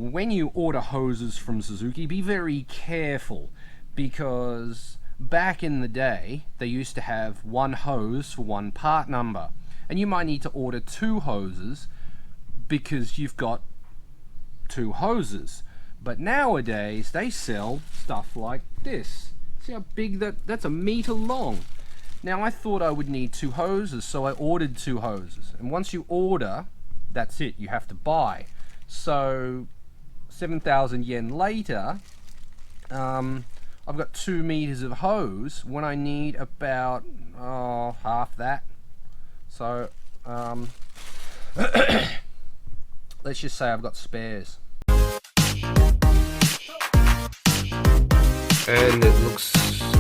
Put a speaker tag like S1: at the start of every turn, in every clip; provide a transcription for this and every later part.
S1: When you order hoses from Suzuki, be very careful, because back in the day they used to have one hose for one part number, and you might need to order two hoses because you've got two hoses. But nowadays they sell stuff like this. See how big that's, a meter long. Now I thought I would need two hoses, so I ordered two hoses, and once you order, that's it, you have to buy. So 7,000 yen later, I've got 2 meters of hose when I need about half that. So let's just say I've got spares.
S2: And it looks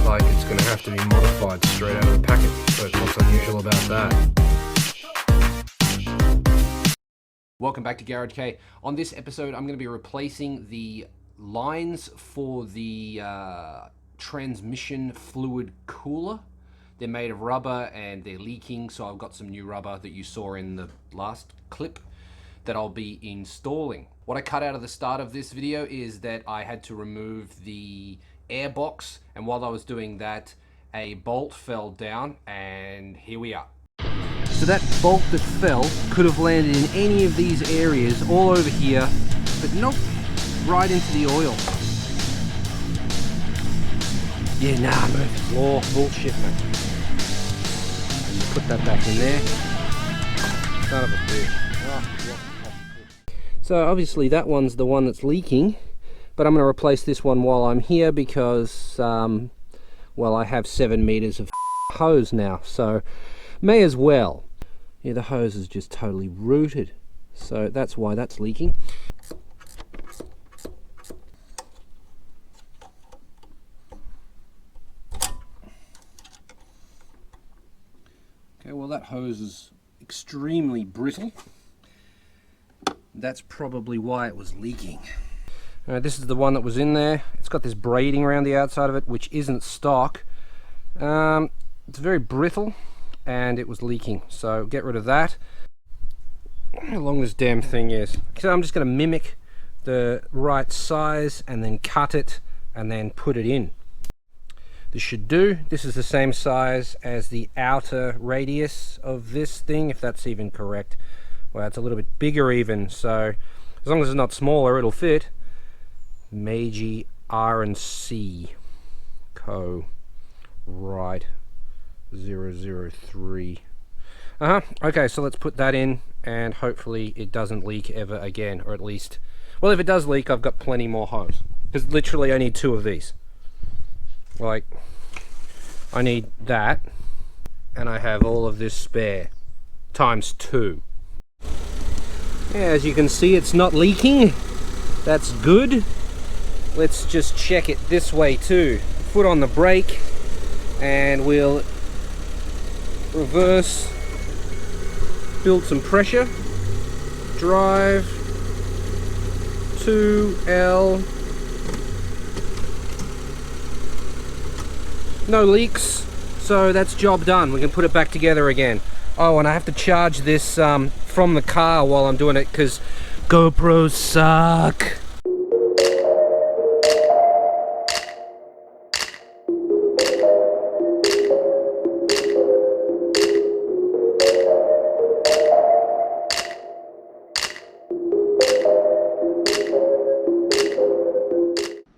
S2: like it's going to have to be modified straight out of the packet. So what's unusual about that?
S1: Welcome back to Garage Kei. On this episode, I'm going to be replacing the lines for the transmission fluid cooler. They're made of rubber and they're leaking, so I've got some new rubber that you saw in the last clip that I'll be installing. What I cut out of the start of this video is that I had to remove the air box, and while I was doing that, a bolt fell down, and here we are. So that bolt that fell could have landed in any of these areas all over here, but nope, right into the oil. Yeah, nah, Murphy's Law, bullshit, man. Put that back in there. Son of a bitch. So obviously that one's the one that's leaking, but I'm going to replace this one while I'm here because, well, I have 7 meters of hose now, so may as well. Yeah, the hose is just totally rooted, so that's why that's leaking. Okay, well that hose is extremely brittle. That's probably why it was leaking. This is the one that was in there. It's got this braiding around the outside of it, which isn't stock. It's very brittle, and it was leaking, so get rid of that. How long this damn thing is. So I'm just going to mimic the right size and then cut it and then put it in. This should do. This is the same size as the outer radius of this thing, if that's even correct. Well, it's a little bit bigger even, so as long as it's not smaller, it'll fit. Meiji R&C Co. Right. 003. Okay, so let's put that in, and hopefully it doesn't leak ever again, or at least, well, if it does leak, I've got plenty more hose, because literally I need 2 of these. Like, I need that, and I have all of this spare times 2. Yeah, as you can see, it's not leaking. That's good. Let's just check it this way too. Foot on the brake, and we'll reverse, build some pressure, drive, 2L, no leaks, so that's job done. We can put it back together again. Oh, and I have to charge this from the car while I'm doing it, because GoPros suck.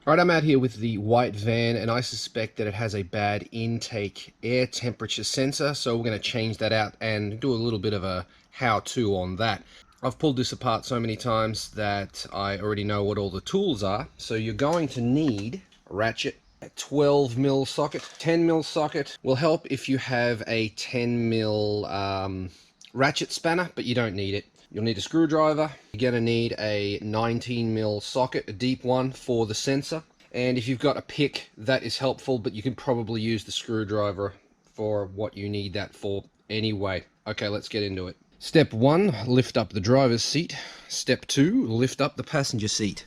S1: Alright, I'm out here with the white van, and I suspect that it has a bad intake air temperature sensor, so we're going to change that out and do a little bit of a how-to on that. I've pulled this apart so many times that I already know what all the tools are. So you're going to need a ratchet, a 12mm socket, 10mm socket. Will help if you have a 10mm ratchet spanner, but you don't need it. You'll need a screwdriver. You're going to need a 19mm socket, a deep one, for the sensor. And if you've got a pick, that is helpful, but you can probably use the screwdriver for what you need that for anyway. Okay, let's get into it. Step 1, lift up the driver's seat. Step 2, lift up the passenger seat.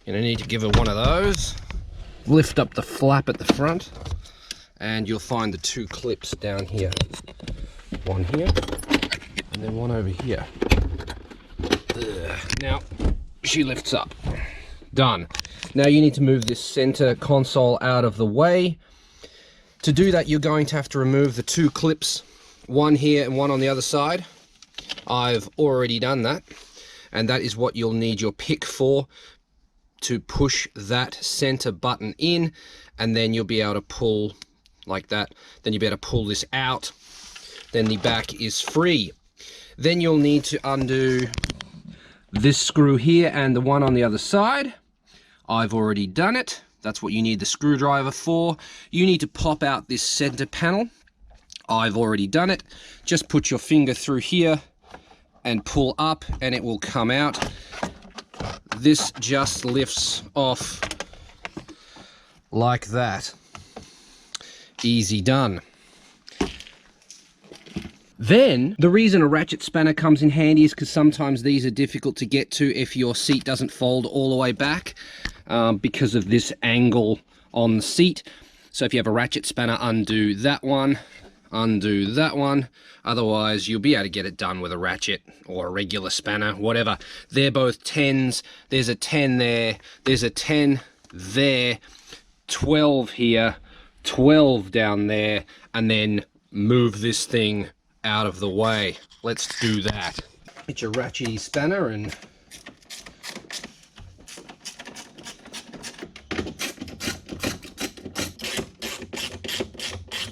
S1: You're going to need to give it one of those. Lift up the flap at the front, and you'll find the 2 clips down here. One here, and then one over here. Now, she lifts up. Done. Now you need to move this center console out of the way. To do that, you're going to have to remove the two clips, one here and one on the other side. I've already done that, and that is what you'll need your pick for, to push that center button in, and then you'll be able to pull like that. Then you'll be able to pull this out. Then the back is free. Then you'll need to undo this screw here and the one on the other side. I've already done it. That's what you need the screwdriver for. You need to pop out this center panel. I've already done it. Just put your finger through here and pull up and it will come out. This just lifts off like that. Easy done. Then, the reason a ratchet spanner comes in handy is because sometimes these are difficult to get to if your seat doesn't fold all the way back because of this angle on the seat. So if you have a ratchet spanner, undo that one, otherwise you'll be able to get it done with a ratchet or a regular spanner, whatever. They're both 10s. There's a 10 there, there's a 10 there, 12 here, 12 down there, and then move this thing out of the way. Let's do that. Get your ratchety spanner and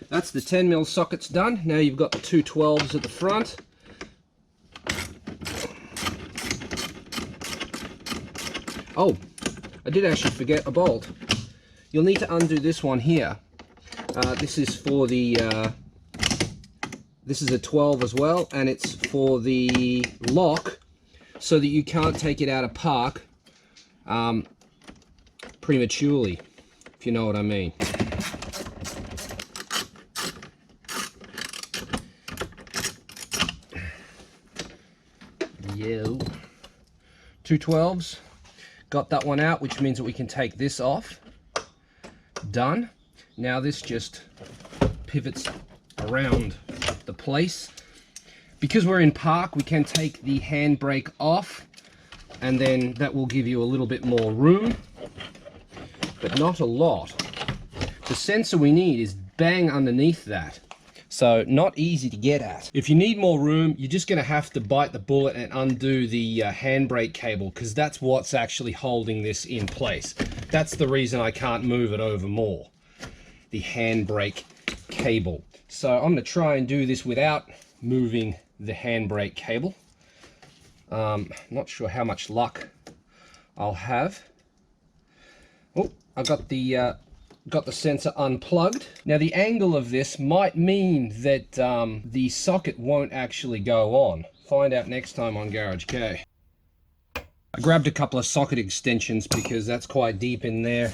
S1: that's the 10mm sockets done. Now you've got the two 12s at the front. Oh, I did actually forget a bolt. You'll need to undo this one here. This is for the this is a 12 as well, and it's for the lock so that you can't take it out of park prematurely, if you know what I mean. Yo. Two 12s. Got that one out, which means that we can take this off. Done. Now this just pivots around the place. Because we're in park, we can take the handbrake off, and then that will give you a little bit more room, but not a lot. The sensor we need is bang underneath that, so not easy to get at. If you need more room, you're just going to have to bite the bullet and undo the handbrake cable, because that's what's actually holding this in place. That's the reason I can't move it over more, the handbrake cable. So I'm going to try and do this without moving the handbrake cable. Not sure how much luck I'll have. Oh, I got the sensor unplugged. Now the angle of this might mean that the socket won't actually go on. Find out next time on Garage Kei. I grabbed a couple of socket extensions because that's quite deep in there.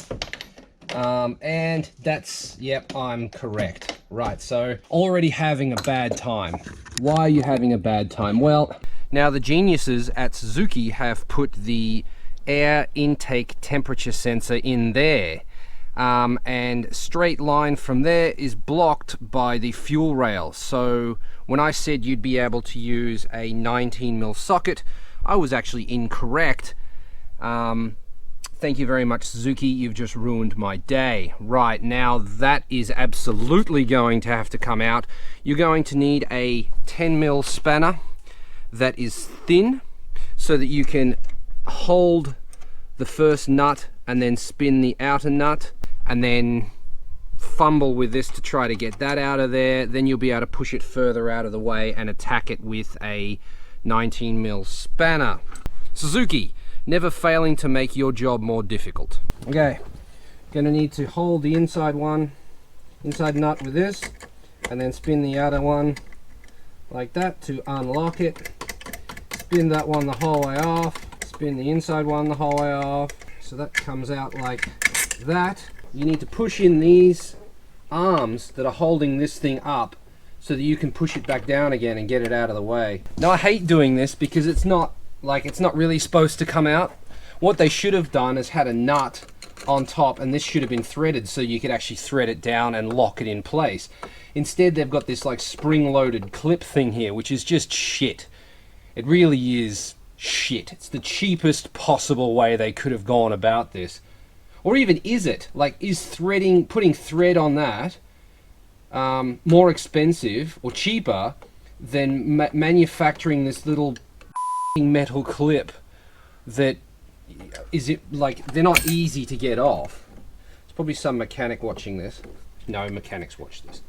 S1: And that's, yep, I'm correct. Right, so already having a bad time. Why are you having a bad time? Well, now the geniuses at Suzuki have put the air intake temperature sensor in there. And straight line from there is blocked by the fuel rail. So when I said you'd be able to use a 19mm socket, I was actually incorrect. Thank you very much, Suzuki. You've just ruined my day. Right, now that is absolutely going to have to come out. You're going to need a 10mm spanner that is thin so that you can hold the first nut and then spin the outer nut and then fumble with this to try to get that out of there. Then you'll be able to push it further out of the way and attack it with a 19mm spanner. Suzuki, never failing to make your job more difficult. Okay, gonna need to hold the inside nut with this, and then spin the outer one like that to unlock it. Spin that one the whole way off, spin the inside one the whole way off. So that comes out like that. You need to push in these arms that are holding this thing up so that you can push it back down again and get it out of the way. Now I hate doing this because it's not really supposed to come out. What they should have done is had a nut on top, and this should have been threaded so you could actually thread it down and lock it in place. Instead they've got this like spring-loaded clip thing here, which is just shit. It really is shit. It's the cheapest possible way they could have gone about this. Or even is it? Like, is putting thread on that more expensive or cheaper than manufacturing this little metal clip that is it like they're not easy to get off? There's probably some mechanic watching this. No mechanics watch this.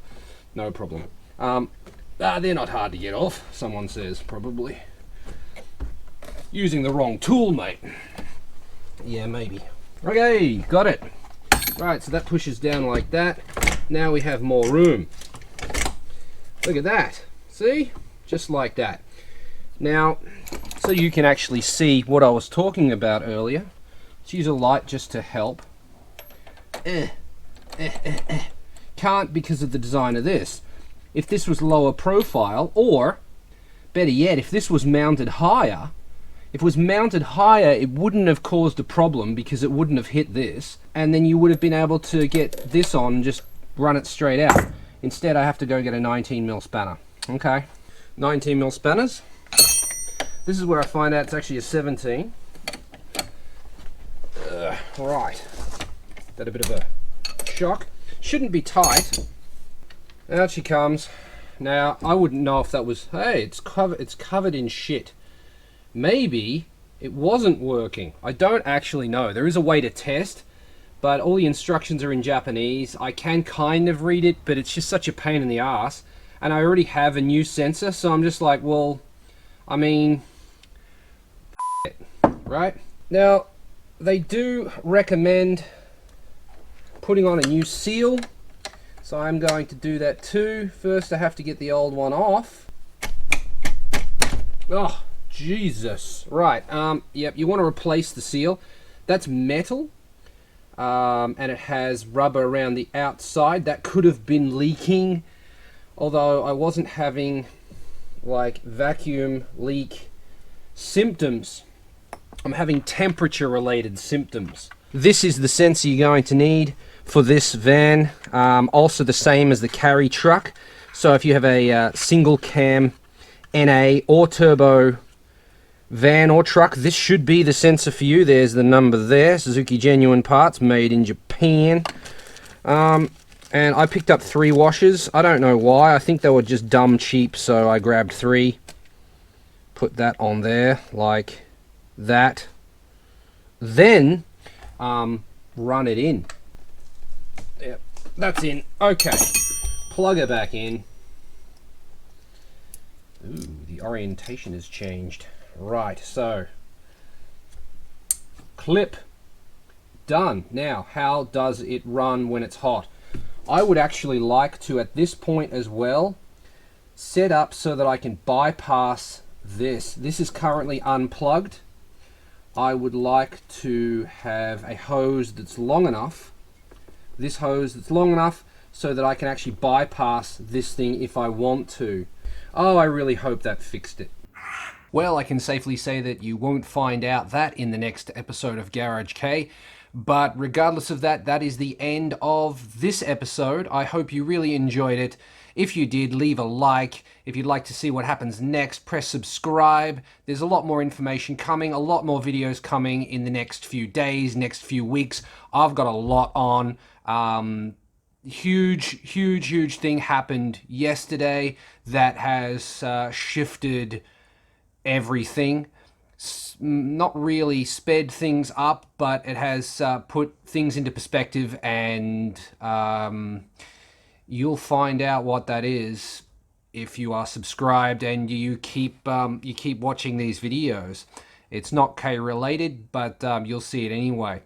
S1: No problem. They're not hard to get off, someone says, probably. Using the wrong tool, mate. Yeah, maybe. Okay, got it. Right, so that pushes down like that. Now we have more room. Look at that. See? Just like that. Now, so you can actually see what I was talking about earlier. Let's use a light just to help. Can't because of the design of this. If this was lower profile, or better yet, if this was mounted higher, it wouldn't have caused a problem because it wouldn't have hit this, and then you would have been able to get this on and just run it straight out. Instead, I have to go get a 19mm spanner. Okay, 19mm spanners. This is where I find out it's actually a 17. Right, that a bit of a shock. Shouldn't be tight. Out she comes. Now, I wouldn't know if that was, hey, it's covered in shit. Maybe it wasn't working. I don't actually know. There is a way to test, but all the instructions are in Japanese. I can kind of read it, but it's just such a pain in the ass. And I already have a new sensor, so I'm just like, well, I mean, it, right? Now, they do recommend putting on a new seal, so I'm going to do that too. First, I have to get the old one off. Oh, Jesus. Right, yep, you want to replace the seal. That's metal, and it has rubber around the outside. That could have been leaking, although I wasn't having like vacuum leak symptoms. I'm having temperature related symptoms. This is the sensor you're going to need for this van, also the same as the carry truck. So if you have a single cam NA or turbo van or truck, this should be the sensor for you. There's the number there, Suzuki genuine parts, made in Japan. And I picked up 3 washers. I don't know why. I think they were just dumb cheap, so I grabbed 3. Put that on there like that. Then run it in. Yep, that's in. Okay, plug it back in. Ooh, the orientation has changed. Right, so clip done. Now, how does it run when it's hot? I would actually like to, at this point as well, set up so that I can bypass this. This is currently unplugged. I would like to have a hose that's long enough, this hose that's long enough so that I can actually bypass this thing if I want to. Oh, I really hope that fixed it. Well, I can safely say that you won't find out that in the next episode of Garage Kei. But regardless of that, that is the end of this episode. I hope you really enjoyed it. If you did, leave a like. If you'd like to see what happens next, press subscribe. There's a lot more information coming, a lot more videos coming in the next few days, next few weeks. I've got a lot on. Huge thing happened yesterday that has shifted everything. Not really sped things up, but it has put things into perspective, and you'll find out what that is if you are subscribed and you keep watching these videos. It's not K related, but you'll see it anyway.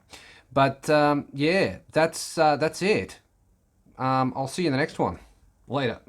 S1: But yeah, that's it. I'll see you in the next one. Later.